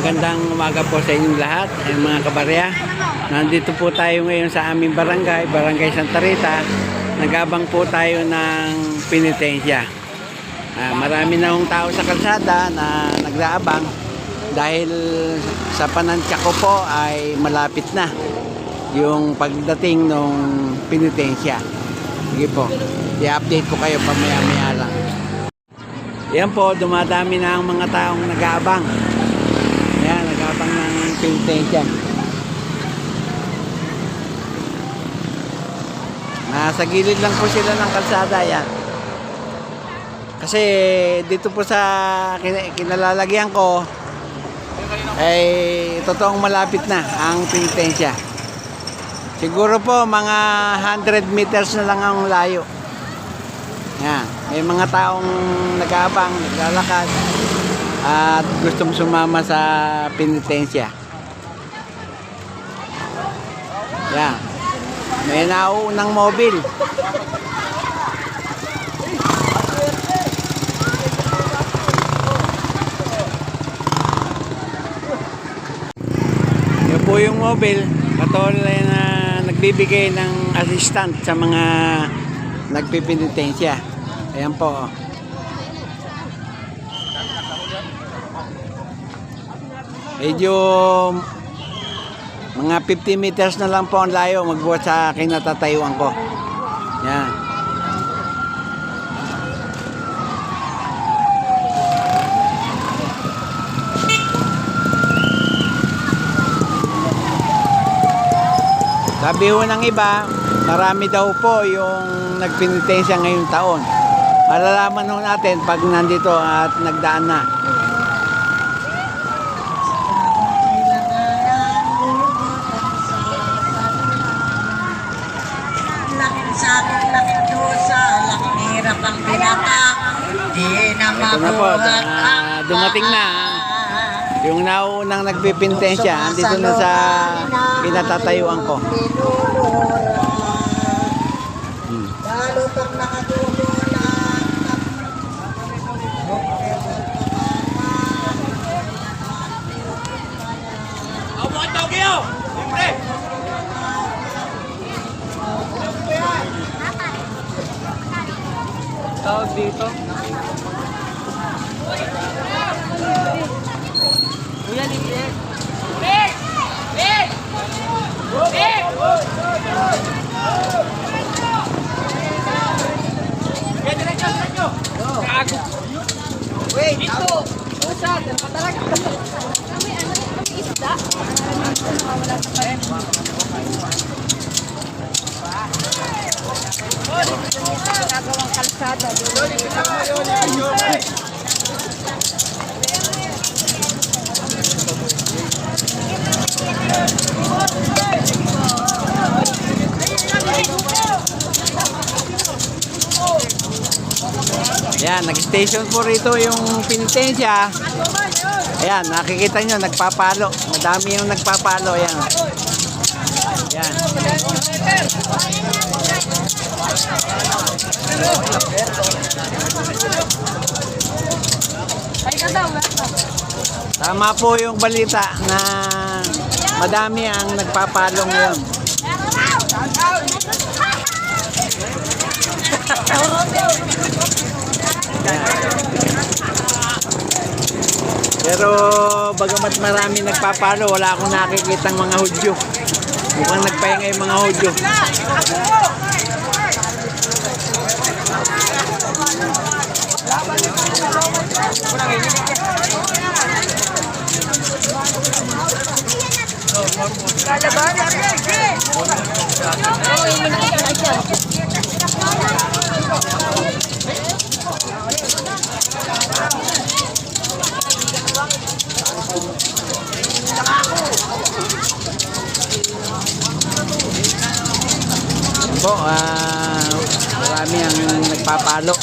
Magandang umaga po sa inyong lahat, mga kabarya. Nandito po tayo ngayon sa aming barangay, Barangay Santa Rita. Nag-abang po tayo ng penitensya. Marami na hong tao sa kalsada na nag-aabang dahil sa panansya ko po ay malapit na yung pagdating ng penitensya. Sige po, i-update ko kayo pamaya-maya lang. Yan po, dumadami na ang mga taong nag-aabang. Yan, nag-aabang ng penitensya. Nasa gilid lang po sila ng kalsada yan. Kasi dito po sa kinalalagyan ko ay totoong malapit na ang penitensya. Siguro po mga 100 meters na lang ang layo. Yan, may mga taong nag-aabang, naglalakad at gustong sumama sa penitensya. Yan, may nauunang mobil. Yan po yung mobil, patuloy na nagbibigay ng assistant sa mga nagpipinitensya. Ayan po. Medyo mga 50 meters na lang po ang layo magbuhat sa kinatatayuan ko. Yan. Sabi ho ng iba, marami daw po yung nagpenitensya ngayong taon. Malalaman ho natin pag nandito at nagdaan na. Laking sakit, laking dosa, laking hirap ang binatak, di na mabuhat ang dumating na yung naunang nagpipintensya. Andito na sa pinatatayuan ko. Lalo pag nakatubo na tawag dito. Kuya, libre. Big! Big! Big! Wait! Ito! Usad! Patalaga! Kami isda? Nakawala sa parin. Nagawang kalsada. Ayan, nag-station po rito yung penitensya. Ayan, nakikita nyo, nagpapalo. Madami yung nagpapalo. Ayan. Ayan. Tama po yung balita na madami ang nagpapalo ngayon. Pero bagamat marami nagpapalo, wala akong nakikitang mga Hudyo. Mukhang nagpahinga yung mga Hudyo. Po, marami ang nagpapalo.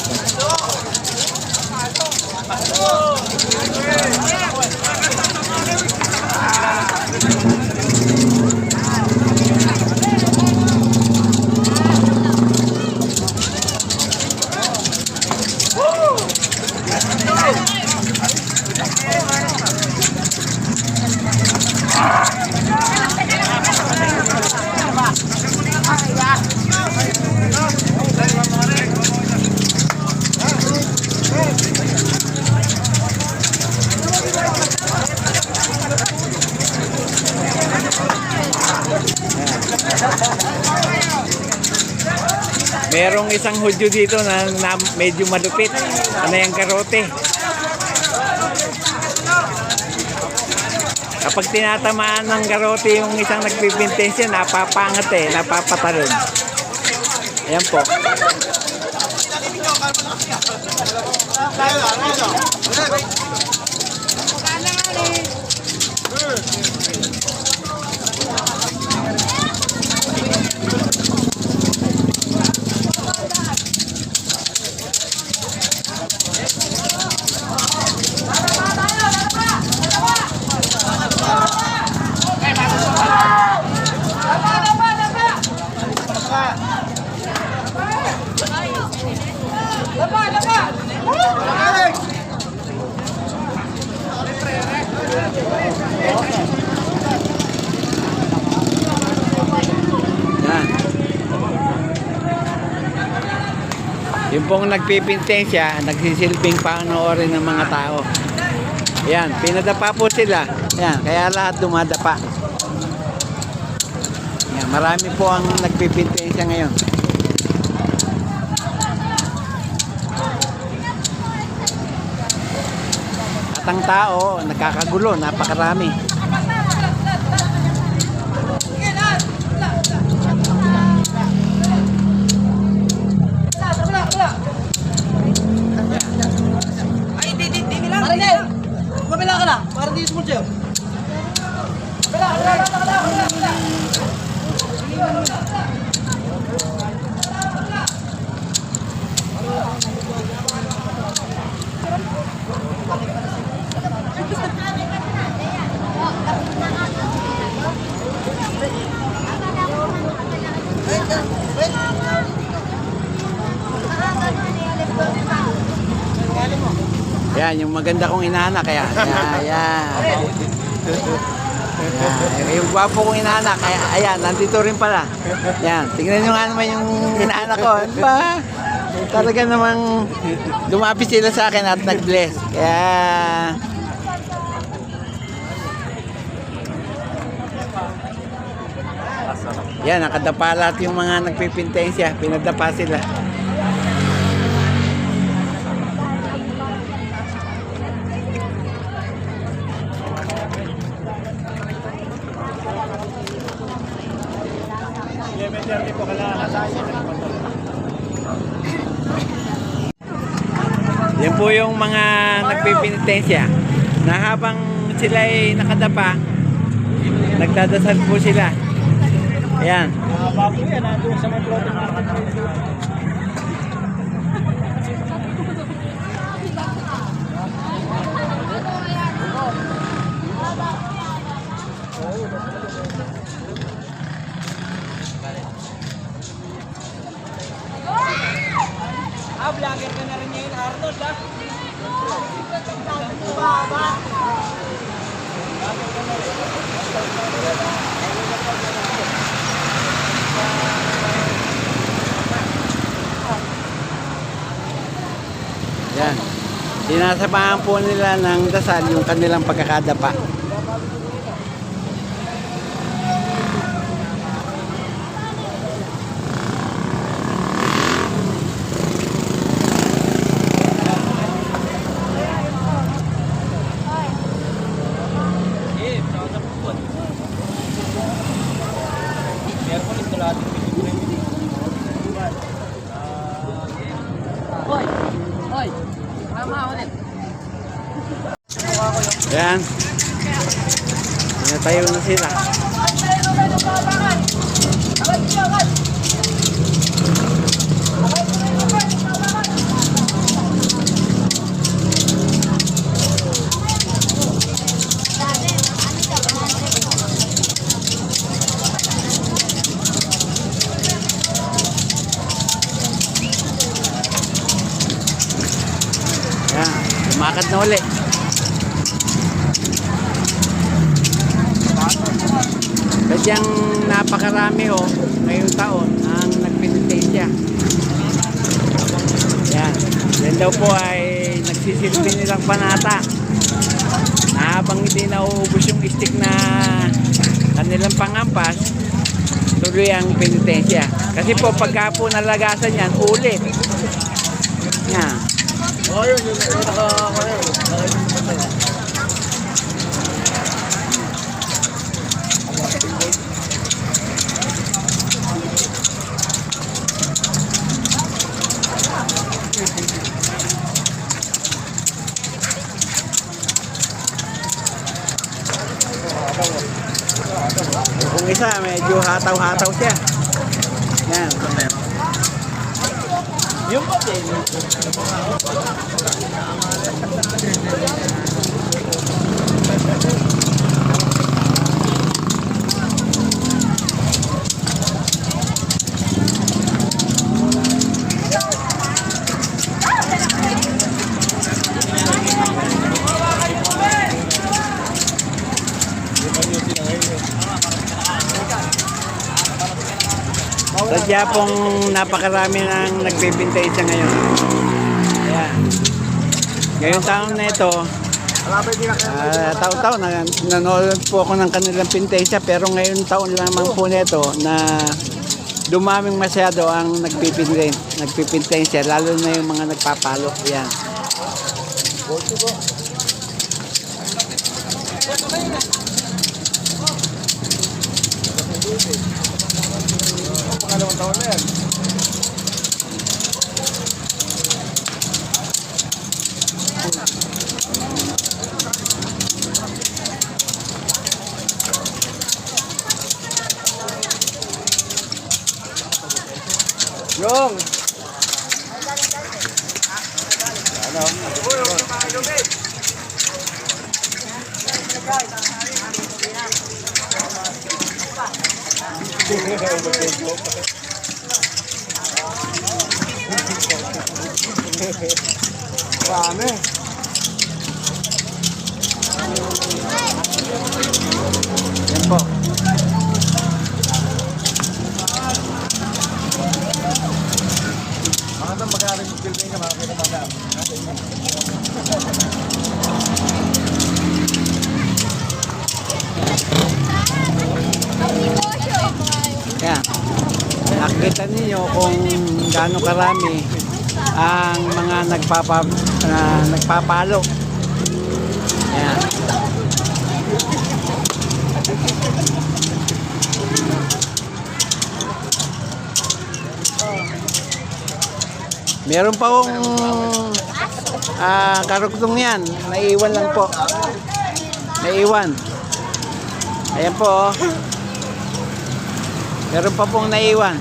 Merong isang hudyo dito na medyo malupit. Ano yung karote? Kapag tinatamaan ng karote yung isang nagpipintensya, napapangat eh, napapatalon. Ayan po. Yan. Yung pong nagpipintensya, nagsisilbing panoorin ng mga tao. Yan, pinadapa po sila. Yan, kaya lahat dumadapa. Yan, marami po ang nagpipintensya ngayon. At ang tao, nagkakagulo, napakarami. Kabila ka na, para di smooth siya. Yan, yung maganda kong inaanak kaya. Yan. Yung gwapo kong inaanak kaya ayan, nandito rin pala. Yan, tingnan nyo nga naman yung inaanak ko. Ano ba? Talaga namang lumapit sila sa akin at nag-bless. Kaya yan, nakadapa lahat yung mga nagpipintensya. Pinadapa sila. Yan po yung mga nagpipinitensya na habang sila ay nakadapa, nagdadasal po sila. Ayan. Bago yan, nandun sa may protein market. Vlogger ka na rin ngayon, Arnold, ha? Yan. Sinasamahan po nila ng dasal yung kanilang pagkakadapa. Yan. Natayo na sila. Yan. Lumakad na ulit. Sadyang napakarami ngayong taon ang nagpinitensya. Yan. Yan daw po ay nagsisilbi nilang panata. Na habang hindi nauubos yung stick na kanilang pangampas, tuloy tuloy ang penitensya. Kasi po pagka po nalagasan yan, ulit. Yan. Kung isa, medyo hataw-hataw siya. Yan. Yung pa din. Sadya pong napakarami ng nagbibintay siya ngayon. Ayan. Ngayong taon na ito, taon-taon nanonood po ako ng kanilang pintensya, pero ngayon taon lamang po nito na dumaming masyado ang nagpipintensya, lalo na yung mga nagpapalo. Ayan. Pangalawang taon na yan. Yung! Dami. Yan po. Makatang mag-aaral yung building ka, makakita mga. Yan. Nakikita ninyo kung gaano karami ang mga nagpapalo. Yan. Meron pa akong karugtong yan. Naiiwan lang po. Naiiwan. Ayan po. Oh. Meron pa pong naiiwan.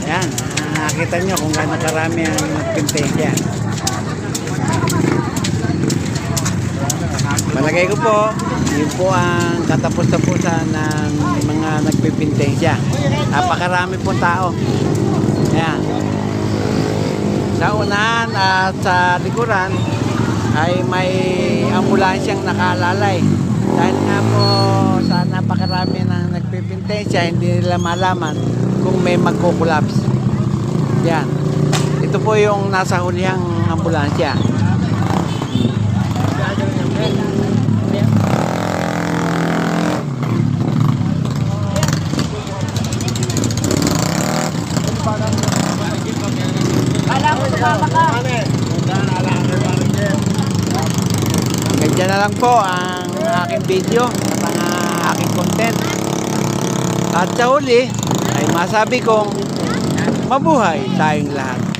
Yan, nakita nyo kung gaano karami ang nagpintensya. Malagay ko po, yun po ang katapos-tapusan ng mga nagpipintensya. Napakarami pong tao. Ayan. Sa unahan at sa likuran ay may ambulansyang nakalalay. Dahil nga po sa napakarami na nagpipintensya, hindi nila malaman kung may magkukulaps. Yan. Ito po yung nasa hulihang ambulansya. Kala ko sumama ka. Ganyan na lang po ang aking video at ang aking content. At sa huli ay masabi kong mabuhay tayong lahat.